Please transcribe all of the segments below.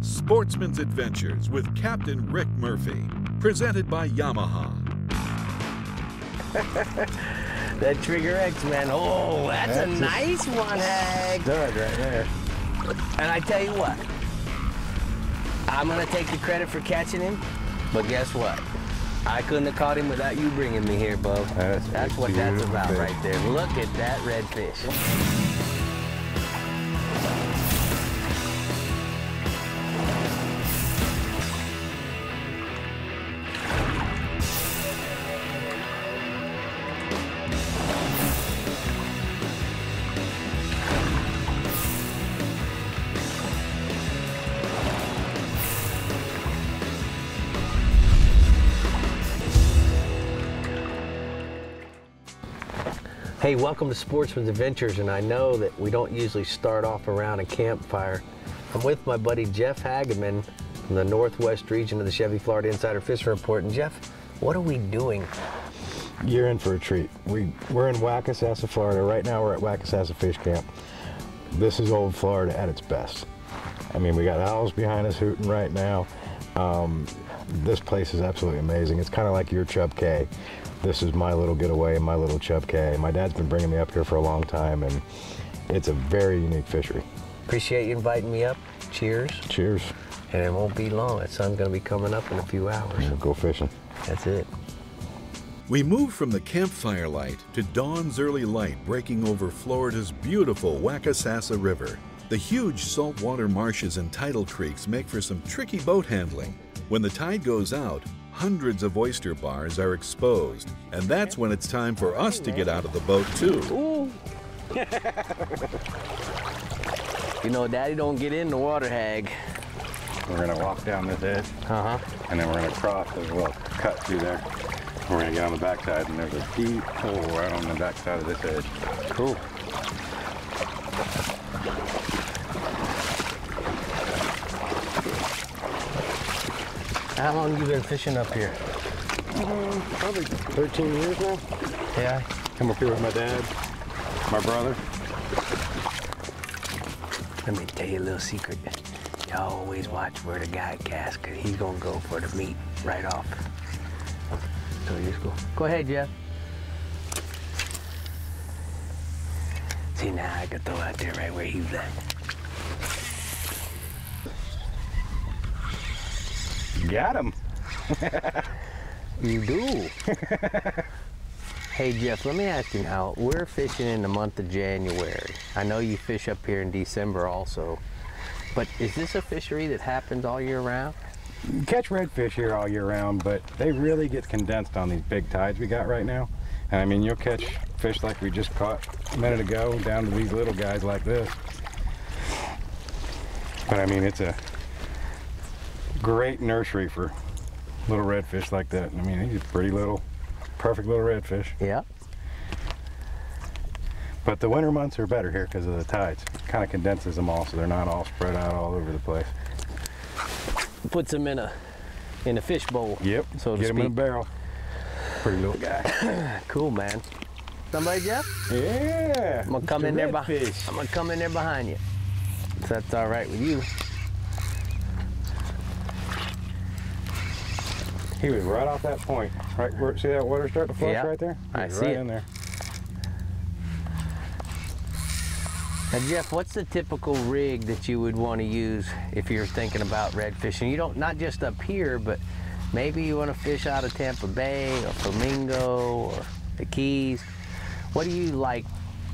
Sportsman's Adventures with Captain Rick Murphy, presented by Yamaha. That Trigger X, man. Oh, that's a nice one, Hag. Stud right there. And I tell you what, I'm going to take the credit for catching him, but guess what? I couldn't have caught him without you bringing me here, Bub. That's what that's about right there. Look at that redfish. Hey, welcome to Sportsman's Adventures, and I know that we don't usually start off around a campfire. I'm with my buddy Jeff Hagaman from the Northwest region of the Chevy Florida Insider Fishing Report. And Jeff, what are we doing? You're in for a treat. We're in Wackasassa, Florida. Right now we're at Wackasassa Fish Camp. This is old Florida at its best. I mean, we got owls behind us hooting right now. This place is absolutely amazing. It's kind of like your Chub Cay. This is my little getaway, my little Chub Cay. My dad's been bringing me up here for a long time, and it's a very unique fishery. Appreciate you inviting me up. Cheers. Cheers. And it won't be long. The sun's going to be coming up in a few hours. We'll go fishing. That's it. We move from the campfire light to dawn's early light breaking over Florida's beautiful Wackasassa River. The huge saltwater marshes and tidal creeks make for some tricky boat handling. When the tide goes out, hundreds of oyster bars are exposed, and that's when it's time for us to get out of the boat too. Ooh. You know, Daddy don't get in the water, Hag. We're gonna walk down this edge, and then we're gonna cross a little cut through there. We're gonna get on the backside, and there's a deep hole right on the backside of this edge. Cool. How long have you been fishing up here? Probably 13 years now. Yeah. Come up here with my dad, my brother. Let me tell you a little secret. You always watch where the guy casts, because he's going to go for the meat right off. So you just go ahead, Jeff. See, now I can throw out there right where he was at. Got him. You do. Hey Jeff, let me ask you now, we're fishing in the month of January. I know you fish up here in December also, but is this a fishery that happens all year round? You catch redfish here all year round, but they really get condensed on these big tides we got right now. And I mean, you'll catch fish like we just caught a minute ago down to these little guys like this. But I mean, it's a great nursery for little redfish like that. I mean, these are pretty little, perfect little redfish. Yeah. But the winter months are better here because of the tides. It kind of condenses them all, so they're not all spread out all over the place. Puts them in a fish bowl. Yep. So to get speak. them in a barrel. Pretty little guy. Cool, man. Somebody, Jeff? Yeah. I'm gonna come in there behind. I'm gonna come in there behind you. If that's all right with you. He was right off that point. Right where, see that water start to flush right there? I see right it. In there. Now, Jeff, what's the typical rig that you would want to use if you're thinking about red fishing? You don't, not just up here, but maybe you want to fish out of Tampa Bay or Flamingo or the Keys. What do you like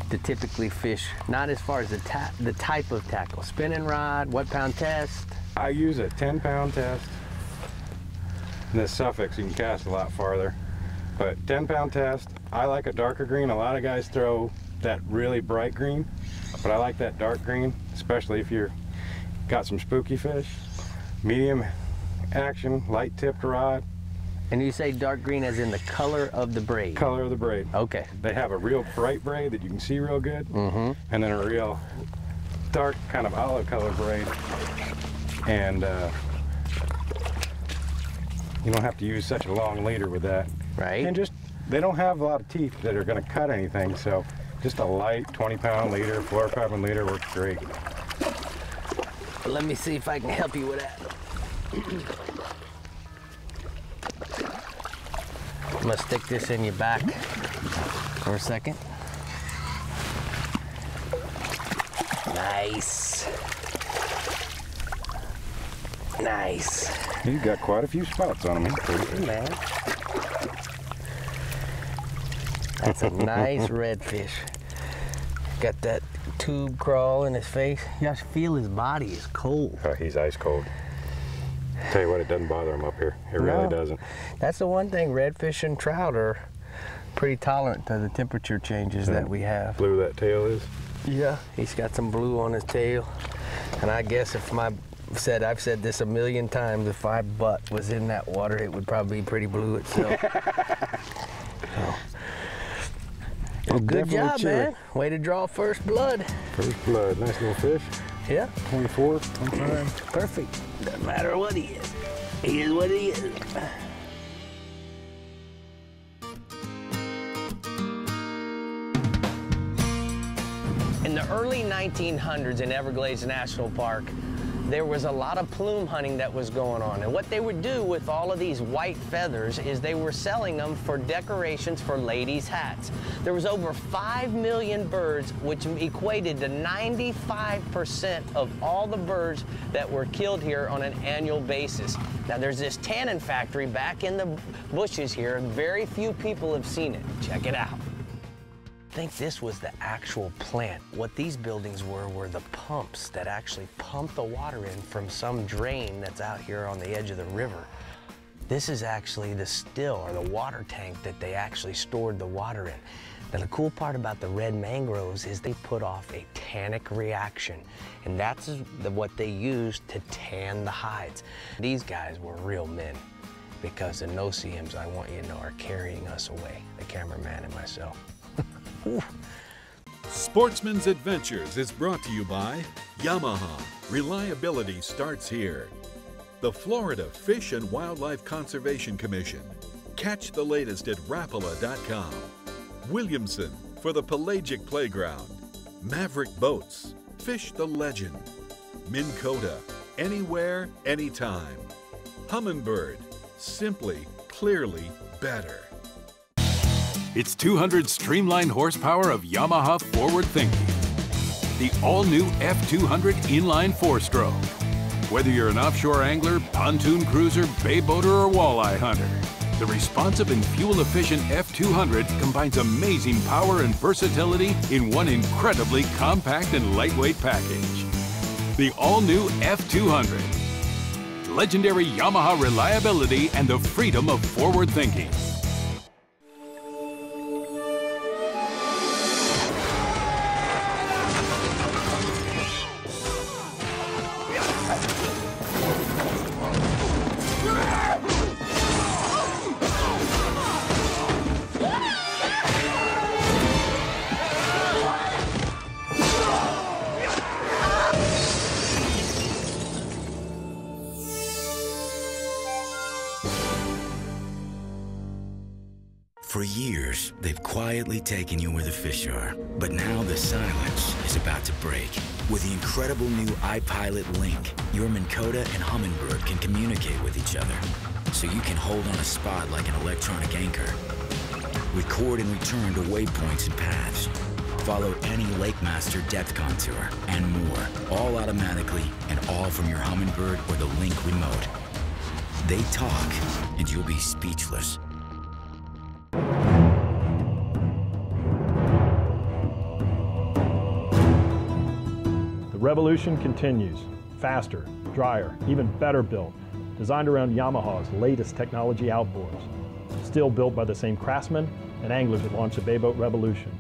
to typically fish? Not as far as the type of tackle. Spinning rod, what pound test? I use a 10-pound test. And this Suffix, you can cast a lot farther. But 10-pound test, I like a darker green. A lot of guys throw that really bright green, but I like that dark green, especially if you're got some spooky fish. Medium action, light tipped rod. And you say dark green as in the color of the braid? Color of the braid. Okay. They have a real bright braid that you can see real good, and then a real dark kind of olive color braid. And you don't have to use such a long leader with that. Right. And just, they don't have a lot of teeth that are going to cut anything, so just a light 20-pound leader, fluorocarbon leader works great. Let me see if I can help you with that. I'm gonna stick this in your back for a second. Nice. Nice. You've got quite a few spots on him. Hey, man. That's a nice redfish. Got that tube crawl in his face. You just feel his body is cold. He's ice cold. Tell you what, it doesn't bother him up here. It really doesn't. That's the one thing, redfish and trout are pretty tolerant to the temperature changes that we have. Blue that tail is? Yeah, he's got some blue on his tail. And I guess if I've said this a million times, if my butt was in that water, it would probably be pretty blue itself. Well, good job, man. Way to draw first blood. First blood. Nice little fish. Yeah. 24 on time. Perfect. Doesn't matter what he is. He is what he is. In the early 1900s in Everglades National Park, there was a lot of plume hunting that was going on. And what they would do with all of these white feathers is they were selling them for decorations for ladies' hats. There was over 5 million birds, which equated to 95% of all the birds that were killed here on an annual basis. Now there's this tannin factory back in the bushes here, and very few people have seen it. Check it out. I think this was the actual plant. What these buildings were the pumps that actually pump the water in from some drain that's out here on the edge of the river. This is actually the still, or the water tank that they actually stored the water in. Now the cool part about the red mangroves is they put off a tannic reaction, and that's what they used to tan the hides. These guys were real men, because the no-see-ums, I want you to know, are carrying us away, the cameraman and myself. Sportsman's Adventures is brought to you by Yamaha. Reliability starts here. The Florida Fish and Wildlife Conservation Commission. Catch the latest at Rapala.com. Williamson for the Pelagic Playground. Maverick Boats. Fish the Legend. Minn Kota. Anywhere, anytime. Humminbird. Simply, clearly better. It's 200 streamlined horsepower of Yamaha forward thinking. The all-new F200 inline 4-stroke. Whether you're an offshore angler, pontoon cruiser, bay boater, or walleye hunter, the responsive and fuel-efficient F200 combines amazing power and versatility in one incredibly compact and lightweight package. The all-new F200. Legendary Yamaha reliability and the freedom of forward thinking. For years, they've quietly taken you where the fish are. But now the silence is about to break. With the incredible new iPilot Link, your Minn Kota and Humminbird can communicate with each other, so you can hold on a spot like an electronic anchor. Record and return to waypoints and paths. Follow any Lake Master depth contour, and more, all automatically and all from your Humminbird or the Link remote. They talk, and you'll be speechless. The revolution continues. Faster, drier, even better built. Designed around Yamaha's latest technology outboards. Still built by the same craftsmen and anglers that launched the Bayboat Revolution.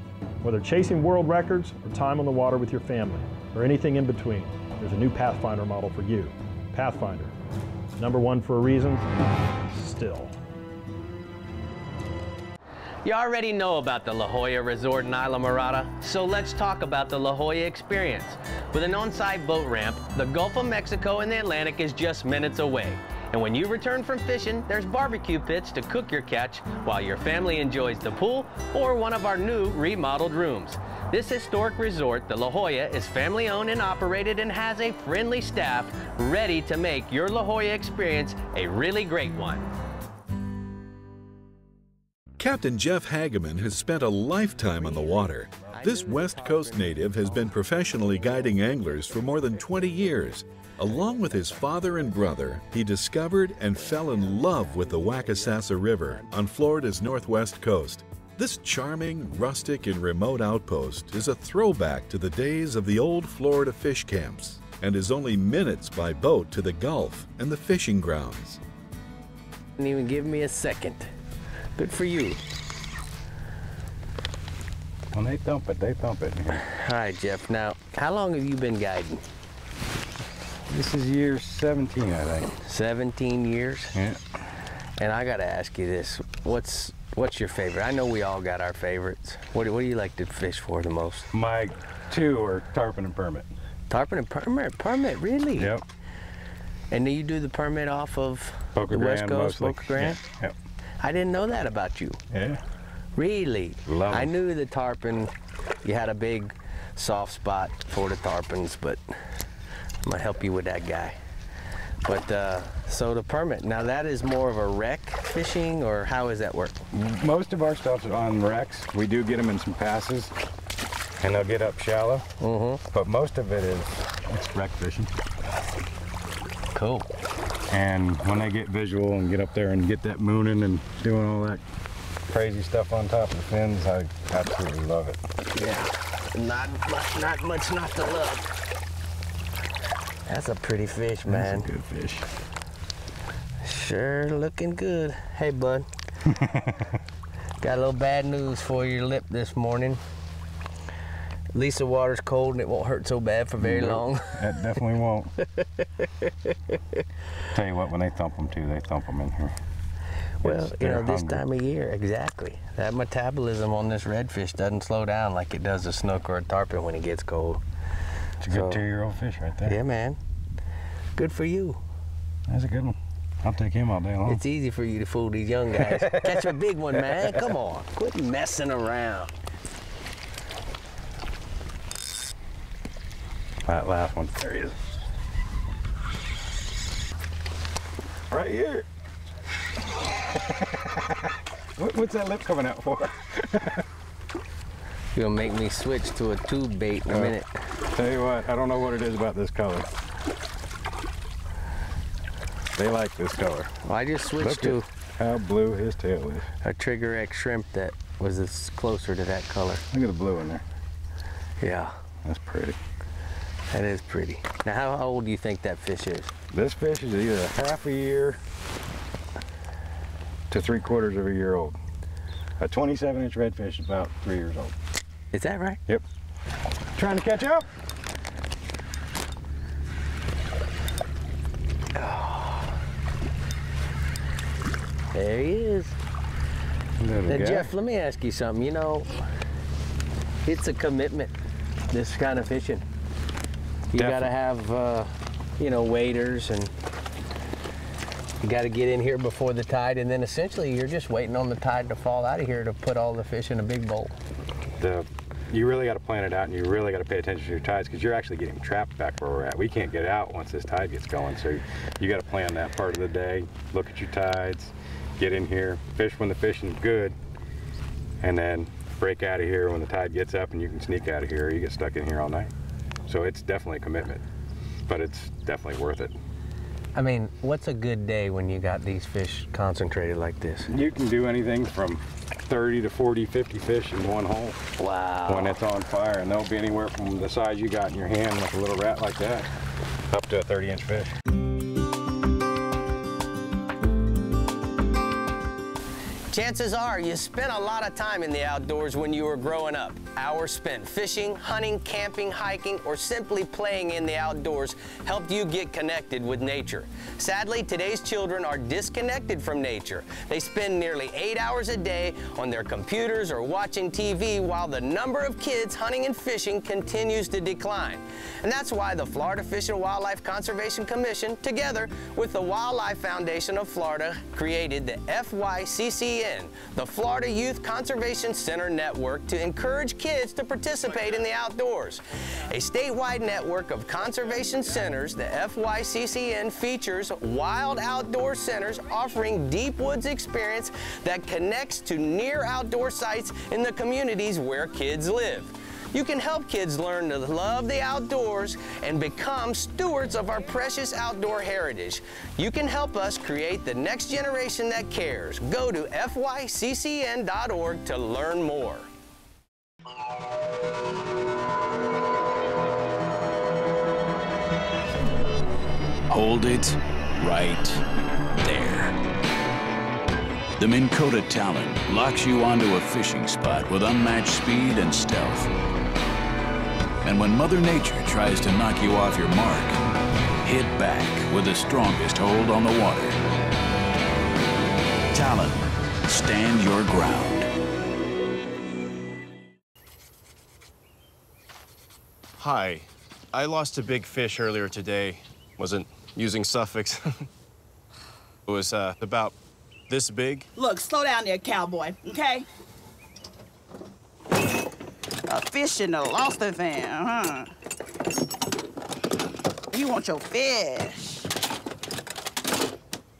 Whether chasing world records or time on the water with your family, or anything in between, there's a new Pathfinder model for you. Pathfinder. #1 for a reason, still. You already know about the La Jolla Resort in Isla Mirada, so let's talk about the La Jolla experience. With an on-site boat ramp, the Gulf of Mexico and the Atlantic is just minutes away. And when you return from fishing, there's barbecue pits to cook your catch while your family enjoys the pool or one of our new remodeled rooms. This historic resort, the La Jolla, is family owned and operated and has a friendly staff ready to make your La Jolla experience a really great one. Captain Jeff Hagaman has spent a lifetime on the water. This West Coast native has been professionally guiding anglers for more than 20 years. Along with his father and brother, he discovered and fell in love with the Wackasassa River on Florida's northwest coast. This charming, rustic, and remote outpost is a throwback to the days of the old Florida fish camps and is only minutes by boat to the Gulf and the fishing grounds. Didn't even give me a second. Good for you. When they thump it, they thump it. All right, Jeff. Now, how long have you been guiding? This is year 17, I think. 17 years? Yeah. And I got to ask you this. What's your favorite? I know we all got our favorites. What do you like to fish for the most? My two are tarpon and permit. Tarpon and permit? Permit, really? Yep. And then you do the permit off of Boca the West Grande, Coast, mostly. Boca Grande? Yeah. Yep. I didn't know that about you. Yeah. Really? Love 'em. I knew the tarpon, you had a big soft spot for the tarpons, but I'm gonna help you with that guy. But so the permit, now that is more of a wreck fishing, or how does that work? Most of our stuff's on wrecks. We do get them in some passes, and they'll get up shallow. But most of it's wreck fishing. Cool. And when they get visual and get up there and get that mooning and doing all that crazy stuff on top of the fins, I absolutely love it. Yeah, not much not to love. That's a pretty fish, man. That's a good fish. Sure looking good. Hey, bud. Got a little bad news for your lip this morning. At least the water's cold and it won't hurt so bad for very long. That definitely won't. Tell you what, when they thump them too, they thump them in here. Well, you know, this hungry. time of year, exactly. That metabolism on this redfish doesn't slow down like it does a snook or a tarpon when it gets cold. It's a good 2-year-old fish right there. Yeah, man. Good for you. That's a good one. I'll take him all day long. It's easy for you to fool these young guys. Catch a big one, man. Come on. Quit messing around. That last one. There he is. Right here. What's that lip coming out for? You're gonna make me switch to a tube bait in a minute. Tell you what, I don't know what it is about this color. They like this color. Well, I just switched Look to at how blue his tail is. a Trigger X shrimp that was closer to that color. Look at the blue in there. Yeah, That's pretty. that is pretty. Now, how old do you think that fish is? This fish is either half a year to 3/4 of a year old. A 27-inch redfish is about 3 years old. Is that right? Yep. Trying to catch up? There he is. Little Now, guy. Jeff, let me ask you something. You know, it's a commitment, this kind of fishing. You got to have, you know, waders, and you got to get in here before the tide, and then essentially you're just waiting on the tide to fall out of here to put all the fish in a big bowl. You really got to plan it out, and you really got to pay attention to your tides, because you're actually getting trapped back where we're at. We can't get out once this tide gets going, so you got to plan that part of the day, look at your tides, get in here, fish when the fishing's good, and then break out of here when the tide gets up, and you can sneak out of here, or you get stuck in here all night. So it's definitely a commitment, but it's definitely worth it. I mean, what's a good day when you got these fish concentrated like this? You can do anything from 30 to 40, 50 fish in one hole. Wow. When it's on fire, and they'll be anywhere from the size you got in your hand with a little rat like that up to a 30-inch fish. Chances are you spent a lot of time in the outdoors when you were growing up. Hours spent fishing, hunting, camping, hiking, or simply playing in the outdoors helped you get connected with nature. Sadly, today's children are disconnected from nature. They spend nearly 8 hours a day on their computers or watching TV, while the number of kids hunting and fishing continues to decline. And that's why the Florida Fish and Wildlife Conservation Commission, together with the Wildlife Foundation of Florida, created the FYCCN, the Florida Youth Conservation Center Network, to encourage kids to participate in the outdoors. A statewide network of conservation centers, the FYCCN features wild outdoor centers offering deep woods experience that connects to near outdoor sites in the communities where kids live. You can help kids learn to love the outdoors and become stewards of our precious outdoor heritage. You can help us create the next generation that cares. Go to fyccn.org to learn more. Hold it right there. The Minn Kota Talon locks you onto a fishing spot with unmatched speed and stealth. And when Mother Nature tries to knock you off your mark, hit back with the strongest hold on the water. Talon, stand your ground. Hi, I lost a big fish earlier today. Wasn't using suffix. It was about this big. Look, slow down there, cowboy, okay? A fish in the lobster van, huh? You want your fish.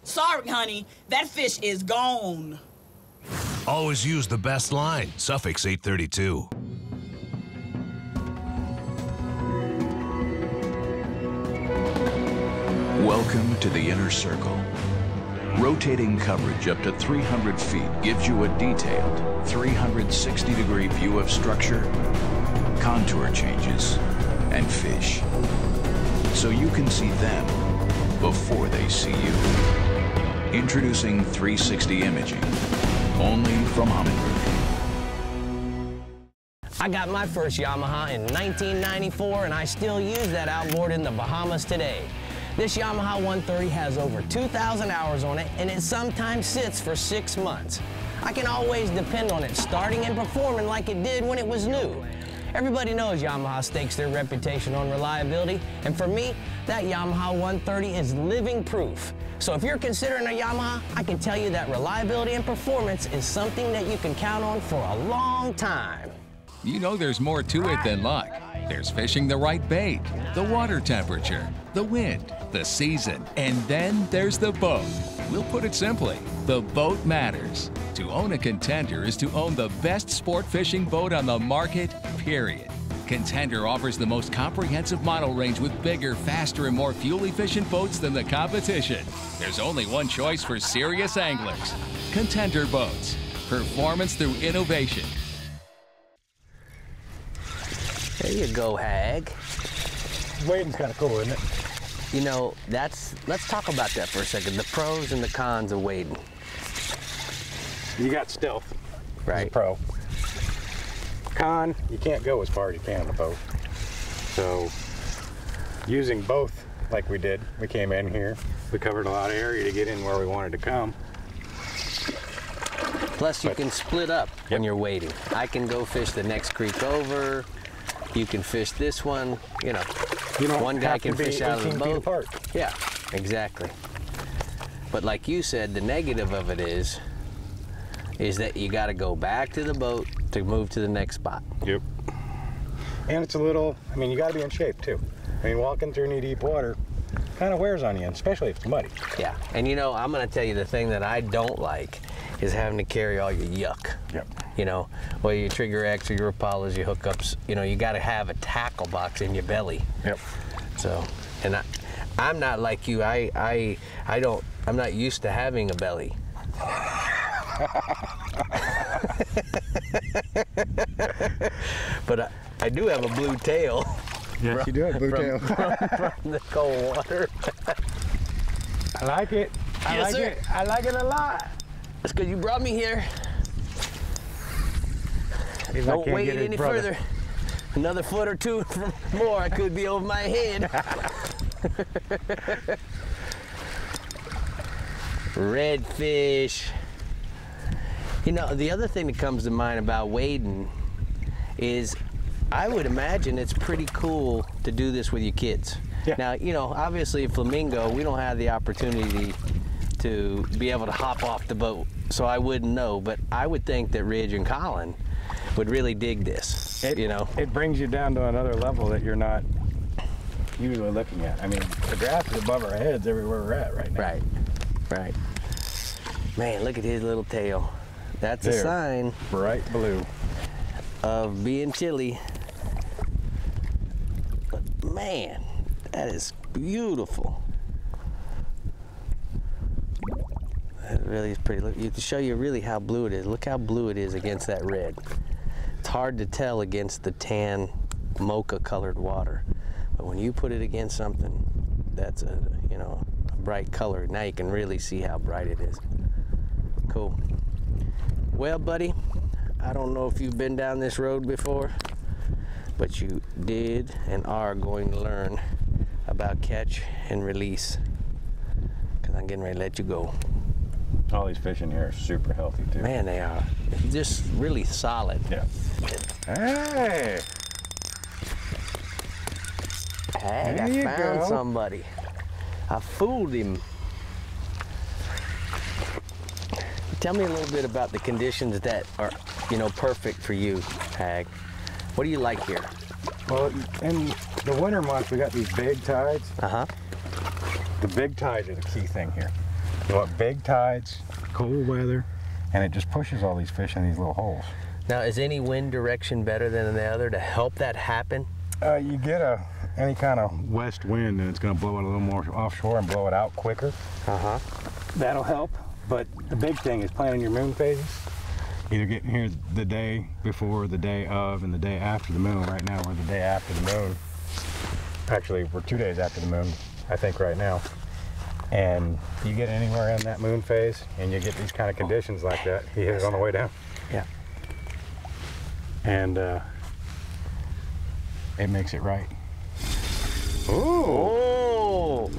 Sorry, honey, that fish is gone. Always use the best line, suffix 832. Welcome to the inner circle. Rotating coverage up to 300 feet gives you a detailed 360-degree view of structure, contour changes, and fish. So you can see them before they see you. Introducing 360 imaging, only from Humminbird. I got my first Yamaha in 1994, and I still use that outboard in the Bahamas today. This Yamaha 130 has over 2,000 hours on it, and it sometimes sits for 6 months. I can always depend on it starting and performing like it did when it was new. Everybody knows Yamaha stakes their reputation on reliability, and for me, that Yamaha 130 is living proof. So if you're considering a Yamaha, I can tell you that reliability and performance is something that you can count on for a long time. You know there's more to it than luck. There's fishing the right bait, the water temperature, the wind, the season, and then there's the boat. We'll put it simply, the boat matters. To own a Contender is to own the best sport fishing boat on the market, period. Contender offers the most comprehensive model range with bigger, faster, and more fuel-efficient boats than the competition. There's only one choice for serious anglers. Contender Boats. Performance through innovation. There you go, Hag. Wading's kind of cool, isn't it? You know, let's talk about that for a second. The pros and the cons of wading. You got stealth. Right. As a pro. Con, you can't go as far as you can on the boat. So, using both like we did, we came in here, we covered a lot of area to get in where we wanted to come. Plus, you can split up when you're wading. I can go fish the next creek over. You can fish this one, you know. One guy can fish out of the boat. Apart. Yeah, exactly. But like you said, the negative of it is that you got to go back to the boat to move to the next spot. Yep. And it's a little, I mean, you got to be in shape too. I mean, walking through knee-deep water kind of wears on you, especially if it's muddy. Yeah, and you know, I'm going to tell you the thing that I don't like is having to carry all your yuck. Yep. You know, whether your Trigger X or your Impalas, your hookups, you know, you got to have a tackle box in your belly. Yep. So, and I'm not like you. I'm not used to having a belly. But I do have a blue tail. Yes, you do have a blue tail. From the cold water. I like it. I like it. I like it a lot. That's because you brought me here. Don't wade any further. Another foot or two more, I could be over my head. Redfish. You know, the other thing that comes to mind about wading is I would imagine it's pretty cool to do this with your kids. Yeah. Now, you know, obviously in Flamingo, we don't have the opportunity to be able to hop off the boat, so I wouldn't know, but I would think that Ridge and Colin would really dig this, you know. It brings you down to another level that you're not usually looking at. I mean, the grass is above our heads everywhere we're at right now. Right, right. Man, look at his little tail. That's a sign. Bright blue. Of being chilly. But man, that is beautiful. That really is pretty. Look, you can show you really how blue it is. Look how blue it is against that red. It's hard to tell against the tan mocha colored water. But when you put it against something that's a, you know, a bright color, now you can really see how bright it is. Cool. Well, buddy, I don't know if you've been down this road before, but you did and are going to learn about catch and release, because I'm getting ready to let you go. All these fish in here are super healthy too. Man, they are. Just really solid. Yeah. Hey! Hey, I found somebody. I fooled him. Tell me a little bit about the conditions that are, you know, perfect for you, Hag. What do you like here? Well, in the winter months, we got these big tides. Uh-huh. The big tides are the key thing here. You want big tides, cold weather, and it just pushes all these fish in these little holes. Now, is any wind direction better than the other to help that happen? You get any kind of west wind, and it's going to blow it a little more offshore and blow it out quicker. Uh-huh. That'll help, but the big thing is planning your moon phases. Either getting here the day before, the day of, and the day after the moon. Right now, we're the day after the moon. Actually, we're 2 days after the moon, I think, right now. And you get anywhere in that moon phase, and you get these kind of conditions like that, you hit it on the way down. Yeah. And it makes it right. Ooh!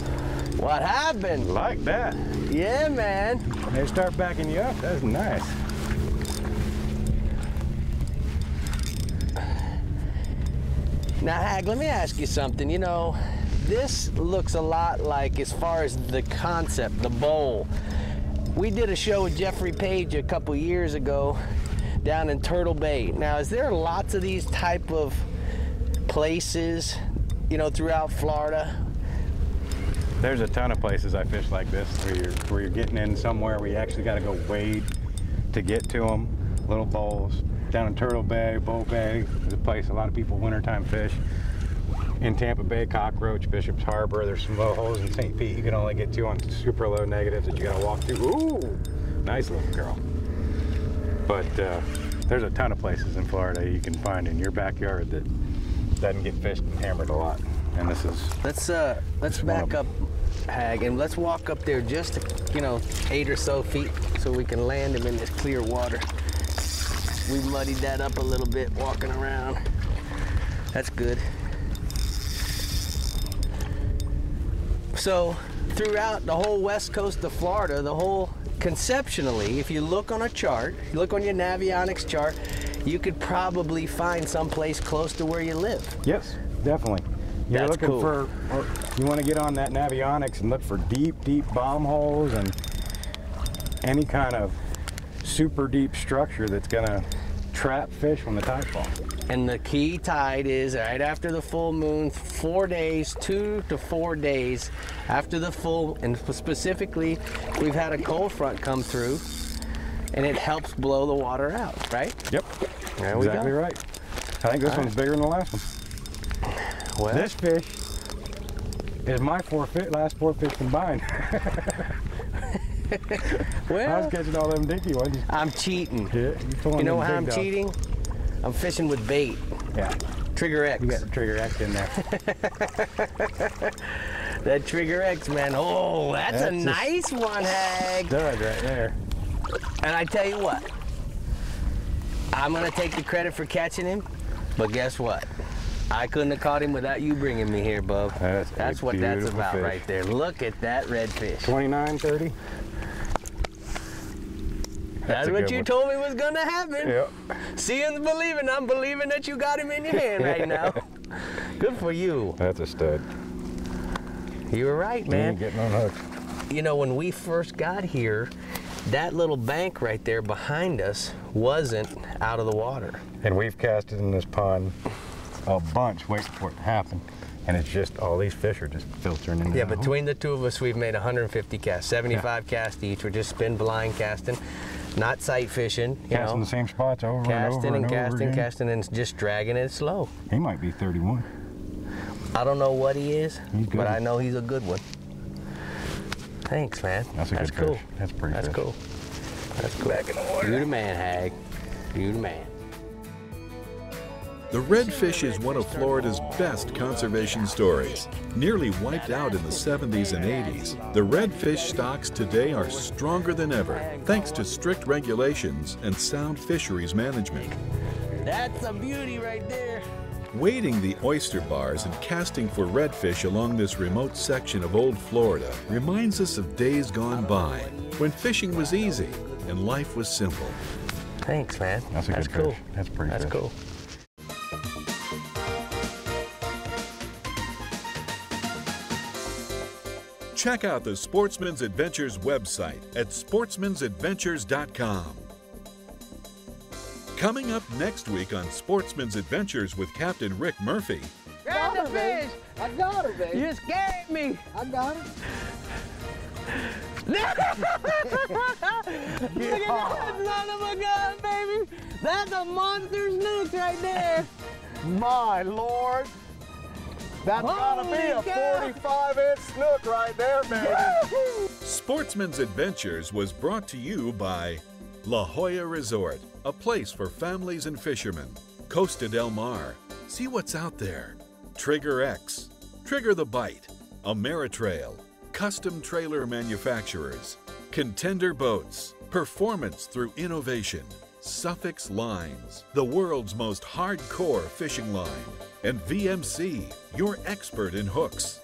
What happened? Like that. Yeah, man. They start backing you up. That's nice. Now, Hag, let me ask you something. You know, this looks a lot like, as far as the concept, the bowl. We did a show with Jeffrey Page a couple years ago down in Turtle Bay. Now, is there lots of these type of places, you know, throughout Florida? There's a ton of places I fish like this where you're getting in somewhere where you actually got to go wade to get to them. Little bowls. Down in Turtle Bay, Bow Bay, there's a place a lot of people wintertime fish. In Tampa Bay, Cockroach, Bishop's Harbor, there's some low holes in St. Pete you can only get to on super low negatives that you got to walk through. Ooh, nice little girl. But there's a ton of places in Florida you can find in your backyard that doesn't get fished and hammered a lot. And this is... Let's back up, Hag, and let's walk up there just, you know, 8 or so feet so we can land him in this clear water. We muddied that up a little bit walking around. That's good. So throughout the whole west coast of Florida, the whole, conceptually, if you look on a chart, you look on your Navionics chart, you could probably find some place close to where you live. Yes, definitely. You're That's looking cool. for, you want to get on that Navionics and look for deep, deep bomb holes and any kind of super deep structure that's gonna trap fish when the tide falls. And the key tide is right after the full moon, 4 days, 2 to 4 days after the full, and specifically, we've had a cold front come through, and it helps blow the water out, right? Yep, There we go. exactly right. I think this one's bigger than the last one. Well, This fish is my last four fish combined. well, I was catching all them dinky ones. I'm cheating. Yeah, You know how how I'm cheating? I'm fishing with bait. Yeah. Trigger X. You got the Trigger X in there. That Trigger X, man. Oh, that's a nice one, Hag. Stud right there. And I tell you what, I'm going to take the credit for catching him, but guess what? I couldn't have caught him without you bringing me here, bub. That's what that's about fish. right there. Look at that redfish. 29, 30. That's a what good you one. told me was going to happen. Yep. Seeing's believing. I'm believing that you got him in your hand right now. Good for you. That's a stud. You were right, You man. ain't getting on hook. You know, when we first got here, that little bank right there behind us wasn't out of the water. And we've casted in this pond a bunch waiting for it to happen. And it's just, all these fish are just filtering in. Yeah, between the two of us, we've made 150 casts, 75 casts each. We're just spin blind casting, not sight fishing. Casting the same spots over and over and over again. Casting and just dragging it slow. He might be 31. I don't know what he is, but I know he's a good one. Thanks, man. That's a good cool. fish. That's pretty That's fish. cool. That's cool. Back in the water. You the man, Hag. You the man. The redfish is one of Florida's best conservation stories. Nearly wiped out in the 70s and 80s, the redfish stocks today are stronger than ever, thanks to strict regulations and sound fisheries management. That's a beauty right there. Wading the oyster bars and casting for redfish along this remote section of old Florida reminds us of days gone by, when fishing was easy and life was simple. Thanks, man. That's a good cool. fish. That's pretty That's fish. cool. Check out the Sportsman's Adventures website at sportsmansadventures.com. Coming up next week on Sportsman's Adventures with Captain Rick Murphy. Grab the fish! I got her, baby. You scared me! I got her. Look at that son of a gun, baby! That's a monster snook right there! My Lord! That's gotta be a 45-inch snook right there, man. Sportsman's Adventures was brought to you by La Jolla Resort, a place for families and fishermen. Costa Del Mar, see what's out there. Trigger X, Trigger the Bite. Ameritrail, custom trailer manufacturers. Contender Boats, performance through innovation. Suffix Lines, the world's most hardcore fishing line. And VMC, your expert in hooks.